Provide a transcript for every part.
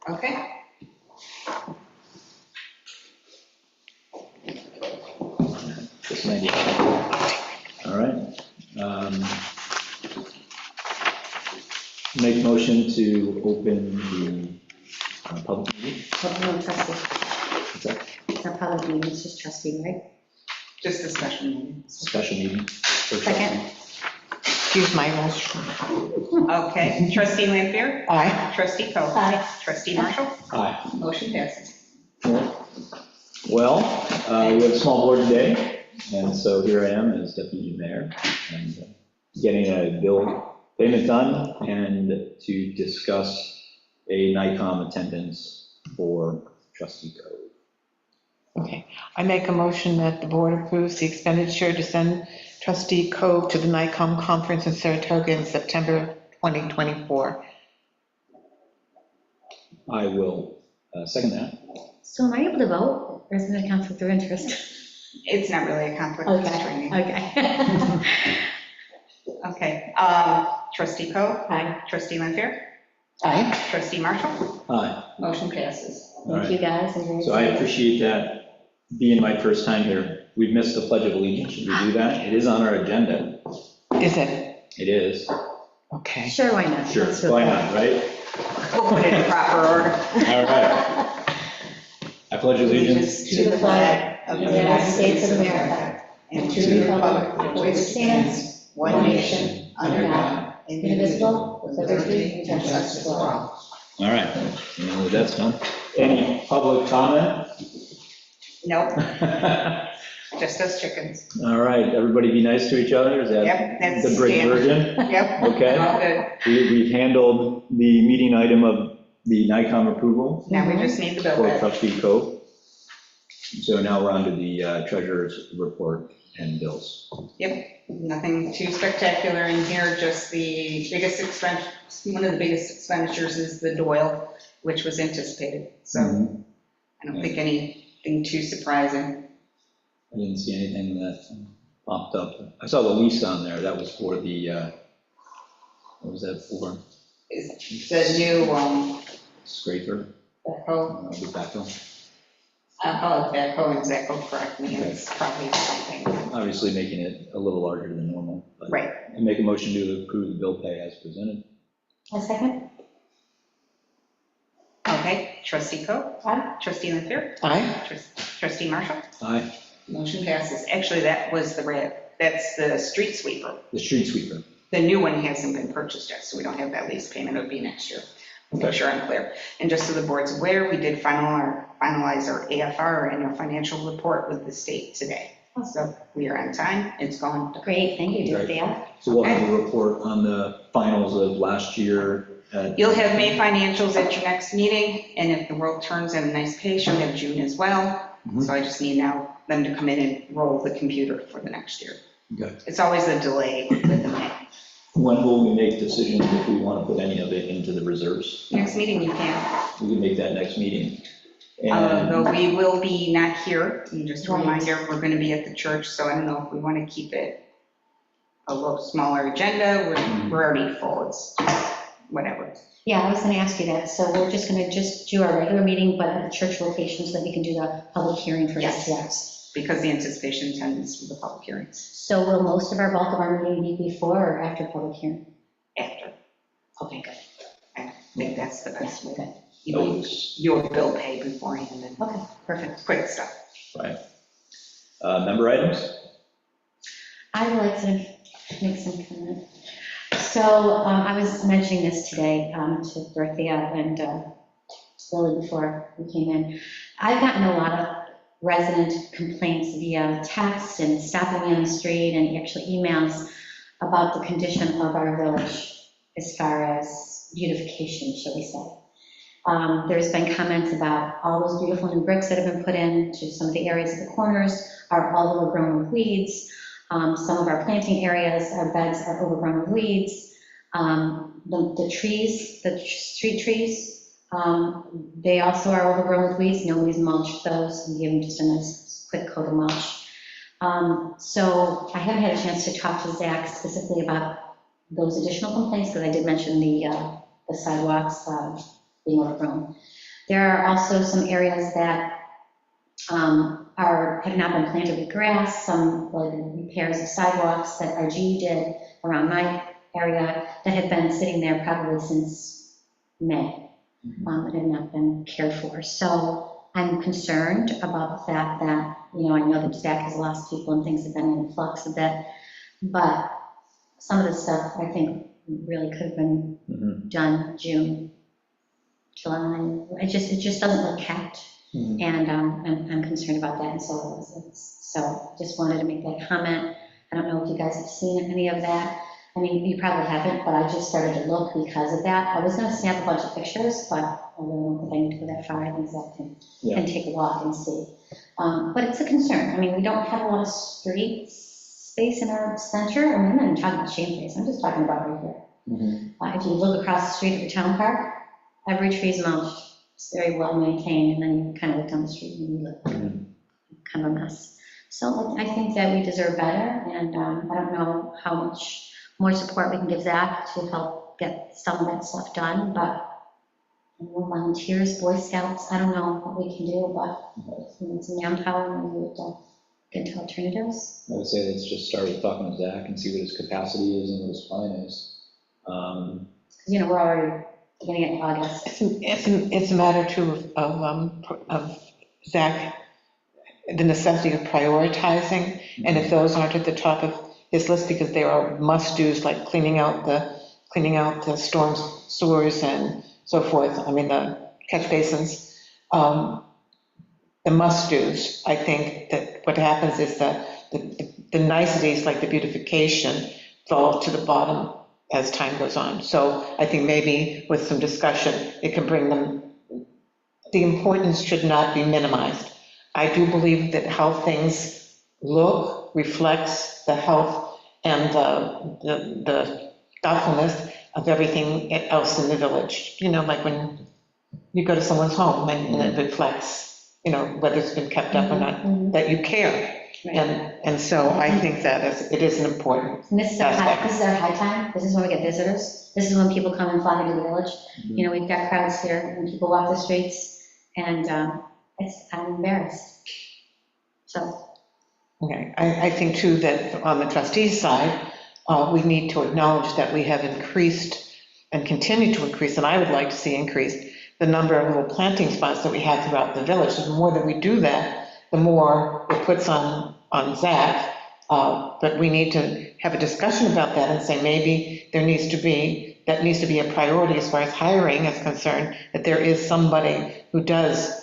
Okay. Just 90. All right. Make motion to open the public meeting. Oh, no, trustee. What's that? It's not public meeting, it's just trustee, right? Just a special meeting. Special meeting. Second. Excuse my motion. Okay, trustee Lampier, Aye. trustee Coe, Aye. trustee Marshall, Aye. motion passes. Well, we have a small board today, and so here I am as deputy mayor, and getting a bill payment done, and to discuss a NICOM attendance for trustee Cove. Okay, I make a motion that the board approves the expenditure to send trustee Cove to the NICOM conference in Saratoga in September 2024. I will second that. So am I able to vote, or is it a conflict of interest? It's not really a conflict of interest Okay, training. okay. Okay, trustee Coe, Aye. trustee Lampier, Aye. trustee Marshall, Aye. motion passes. All Thank you, right. guys. I'm very So I excited. appreciate that, being my first time here. We've missed the Pledge of Allegiance. Should we do that? It is on our agenda. Is it? It is. Okay. Sure, why not? Sure, Let's do it. why not, right? We'll put it in proper order. All right. I pledge allegiance. To the flag of the United States of America and to the republic for which it stands, one nation, under God, indivisible, with liberty and justice for all. All right, and with that's done. Any public comment? Nope, just us chickens. All right, everybody be nice to each other. Is that Yep, that's the Bridge standard. version? Yep. Okay. All good. We've handled the meeting item of the NICOM approval Now we just need the bill for back. trustee Cove. So now we're on to the treasurer's report and bills. Yep, nothing too spectacular in here, just the biggest expense, one of the biggest expenditures is the Doyle, which was anticipated. So Mhm. I don't think anything too surprising. I didn't see anything that popped up. I saw the lease on there. That was for the, what was that for? Is the new, Scraper? backhoe, The backhoe? backhoe and Zaco, correct me, it's probably something. Obviously making it a little larger than normal. But Right, I make a motion to approve the bill pay as presented. A second? okay, trustee Coe, Aye. trustee Lampier, Aye. trustee Marshall, Aye. motion passes. Actually, that was that's the street sweeper. The street sweeper. The new one hasn't been purchased yet, so we don't have that lease payment, it'll be next year. Make Okay. sure I'm clear. And just so the board's aware, we did finalize our AFR, and our financial report with the state today. So we are on time, it's gone. Great, thank you, Dorothea. So we'll have a report on the finals of last year. You'll have May financials at your next meeting, and if the world turns at a nice pace, you'll have June as well. Mhm. So I just need now them to come in and roll the computer for the next year. Okay. It's always a delay with the May. When will we make decisions if we want to put any of it into the reserves? Next meeting you can. We can make that next meeting. And Though we will be not here, and just a Right. reminder, we're going to be at the church, so I don't know if we want to keep it a little smaller agenda, we're already full, it's whatever. Yeah, I was going to ask you that. So we're just going to just do our regular meeting, but at the church location so that we can do the public hearing for Yes. STX. Because the anticipation attendance for the public hearings So will most of our bulk of our meeting be before or after public hearing? after. Okay, good. I think that's the best Yes, way. good. You know, your bill pay beforehand and Okay, perfect. quick stuff. Right. Member items? I would like to make some comment. So I was mentioning this today to Dorothea and Lily before we came in. I've gotten a lot of resident complaints via text and stopping me on the street and actually emails about the condition of our village as far as beautification, shall we say. There's been comments about all those beautiful new bricks that have been put in to some of the areas of the corners are all overgrown with weeds. Some of our planting areas, our beds are overgrown with weeds. The trees, the street trees, they also are overgrown with weeds. Nobody's mulched those and given just a nice quick coat of mulch. So I haven't had a chance to talk to Zach specifically about those additional complaints, because I did mention the sidewalks being overgrown. There are also some areas that have not been planted with grass, some like repairs of sidewalks that RG did around my area that have been sitting there probably since May, and have not been cared for. So I'm concerned about the fact that, I know that Zach has lost people and things have been in flux a bit, but some of the stuff I think really could have been done June, July. It just doesn't look kept. And I'm concerned about that, and so just wanted to make that comment. I don't know if you guys have seen any of that. I mean, you probably haven't, but I just started to look because of that. I was going to snap a bunch of pictures, but I really don't think I need to go that far. I think Zach can take a walk and see. But it's a concern. I mean, we don't have a lot of street space in our center. I mean, I'm not even talking about Shamefaced. I'm just talking about right here. If you look across the street at the town park, every tree is mulched. It's very well maintained, and then you kind of look down the street and you look kind of a mess. So I think that we deserve better, and I don't know how much more support we can give Zach to help get some of that stuff done, but volunteers, Boy Scouts, I don't know what we can do, but if we need some manpower, maybe we have to get into alternatives. I would say let's just start with talking with Zach and see what his capacity is and what his plan is. Because, we're already beginning of August. It's a matter too of Zach, the necessity of prioritizing, and if those aren't at the top of his list, because there are must-dos like cleaning out the storm sewers and so forth, I mean, the catch basins, the must-dos, I think that what happens is that the niceties, like the beautification, fall to the bottom as time goes on. So I think maybe with some discussion, it can bring them, the importance should not be minimized. I do believe that how things look reflects the health and the thoughtfulness of everything else in the village. Like when you go to someone's home and it reflects, whether it's been kept up or not, that you care. Right. And so I think that it is an important And this is our aspect. high time. This is when we get visitors. This is when people come and flock into the village. We've got crowds here and people walk the streets, and I'm embarrassed. So. Okay, I think too that on the trustees side, we need to acknowledge that we have increased and continue to increase, and I would like to see increased, the number of little planting spots that we have throughout the village. So the more that we do that, the more it puts on Zach, but we need to have a discussion about that and say maybe that needs to be a priority as far as hiring is concerned, that there is somebody who does,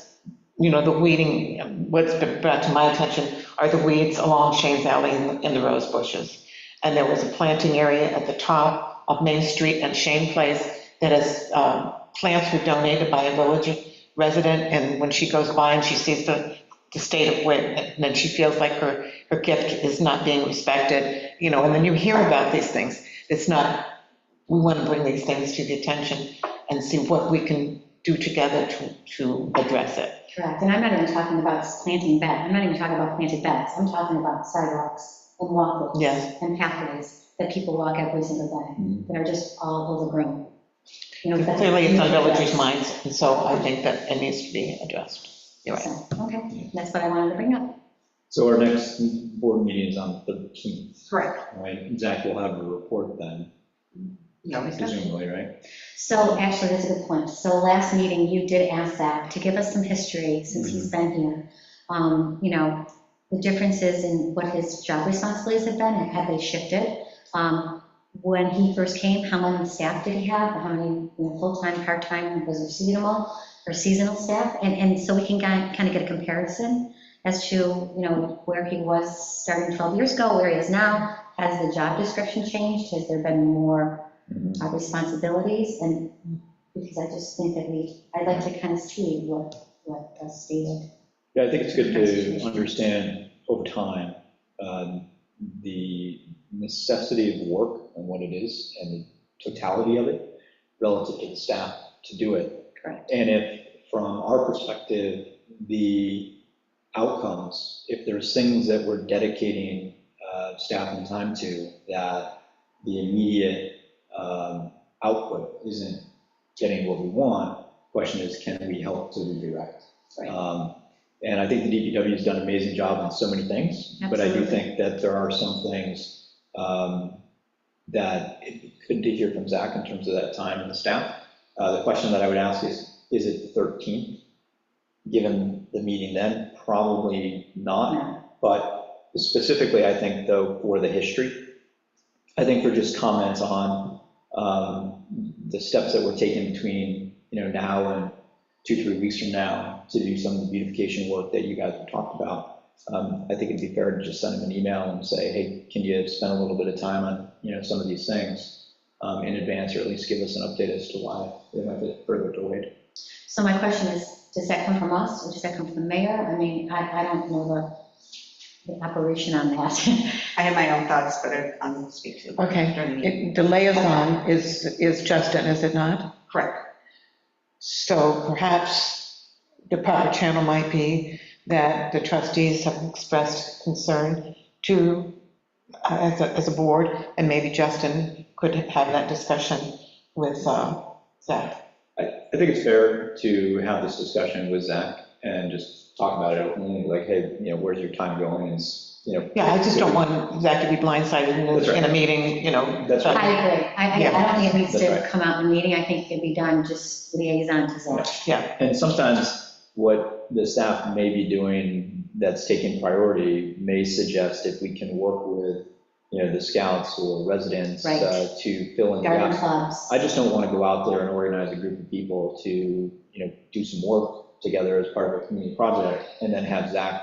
the weeding. What's been brought to my attention are the weeds along Shane's Alley in the rose bushes. And there was a planting area at the top of Main Street and Shane Place that is, plants were donated by a village resident, and when she goes by and she sees the state of where, and then she feels like her gift is not being respected, and then you hear about these things. It's not, we want to bring these things to the attention and see what we can do together to address it. Correct, and I'm not even talking about planting beds. I'm not even talking about planted beds. I'm talking about sidewalks and walkways Yes. and pathways that people walk every single day that are just all overgrown. Clearly, it's on villagers' minds, and so I think that it needs to be addressed. You're right. So, okay, that's what I wanted to bring up. So our next board meeting is on the 13th, Correct. right? Zach will have a report then, presumably, right? So actually, that's a good point. So last meeting, you did ask Zach to give us some history since he's been here. The differences in what his job responsibilities have been, and have they shifted? When he first came, how many staff did he have? How many full-time, part-time, was it seasonal staff? And so we can kind of get a comparison as to, where he was starting 12 years ago, where he is now. Has the job description changed? Has there been more responsibilities? And because I just think that I'd like to kind of see what stated. Yeah, I think it's good to understand over time the necessity of work and what it is and the totality of it relative to the staff to do it. Correct. And if, from our perspective, the outcomes, if there's things that we're dedicating staff and time to, that the immediate output isn't getting what we want, Question is, can we help to redirect? Right. And I think the DPW has done an amazing job on so many things, but I do Absolutely. think that there are some things that it'd be good to hear from Zach in terms of that time and the staff. The question that I would ask is it the 13th? Given the meeting then, probably not, but specifically, I think though, for the history, I think for just comments on the steps that we're taking between, now and 2-3 weeks from now to do some of the beautification work that you guys have talked about. I think it'd be fair to just send them an email and say, hey, can you spend a little bit of time on, some of these things in advance, or at least give us an update as to why they might be further delayed. So my question is, does that come from us, or does that come from the mayor? I mean, I don't know the operation on that. I have my own thoughts, but I'll speak to. Okay, during the meeting. The liaison is Justin, is it not? Correct. So perhaps the proper channel might be that the trustees have expressed concern to, as a board, and maybe Justin could have that discussion with Zach. I think it's fair to have this discussion with Zach and just talk about it openly, like, hey, where's your time going? And, Yeah, I just don't want Zach to be blindsided That's right. in a meeting, That's right. I agree. I don't think it needs That's to right. come out in the meeting. I think it could be done just liaison to Zach. Yeah, And sometimes what the staff may be doing that's taking priority may suggest if we can work with, the scouts or residents Right. to fill in the Garden gaps. clubs. I just don't want to go out there and organize a group of people to, do some work together as part of a community project, and then have Zach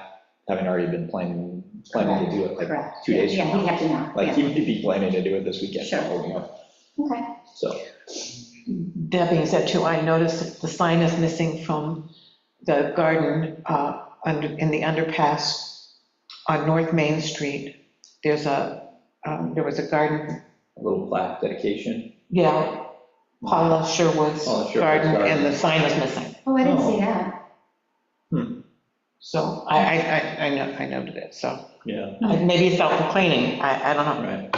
having already been planning to do it like Correct. 2 days Yeah, from he'd now. have to know. Like, Yeah. he may be planning to do it this weekend. Sure. Okay. So, that being said too, I noticed that the sign is missing from the garden in the underpass on North Main Street. There was a garden, a little plaque dedication. yeah, Paula Sherwood's Paula Sherwood's garden, garden. and the sign is missing. Oh, I didn't Oh. see that. So I noted it, so Yeah, maybe it's out for cleaning, I don't know. right.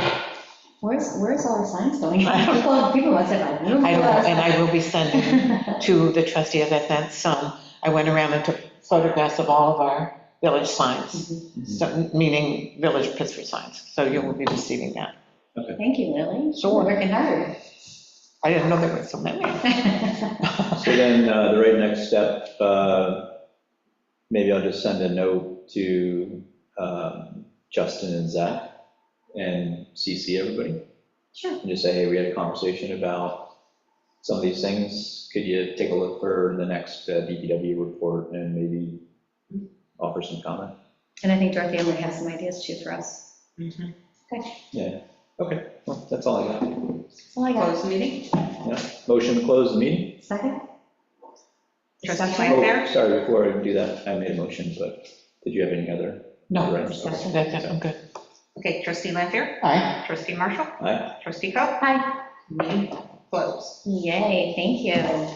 Where's all the signs going? I don't People must have like. I don't know, and I will be sending to the trustee, as I sent some, I went around and took photographs of all of our village signs, so- meaning Village Pittsford signs, so you will be receiving that. Thank you, Lily. Sure. Working hard. I didn't know there were so many. So then the right next step, maybe I'll just send a note to Justin and Zach and CC everybody. Sure. And just say, hey, we had a conversation about some of these things. Could you take a look for the next DPW report and maybe offer some comment? And I think Dorothea might have some ideas too for us. Yeah, okay, well, that's all I got. That's all I got. Close the meeting. Yeah. Motion to close the meeting? Second? Trustee Discussion? Lanfair? Oh, sorry, before I do that, I made a motion, but did you have any other? No, Right. Discussion. that's it, I'm good. Okay, trustee Lanfair? Aye. Trustee Marshall? Aye. Trustee Coe? Hi. Meeting closed. Yay, thank you.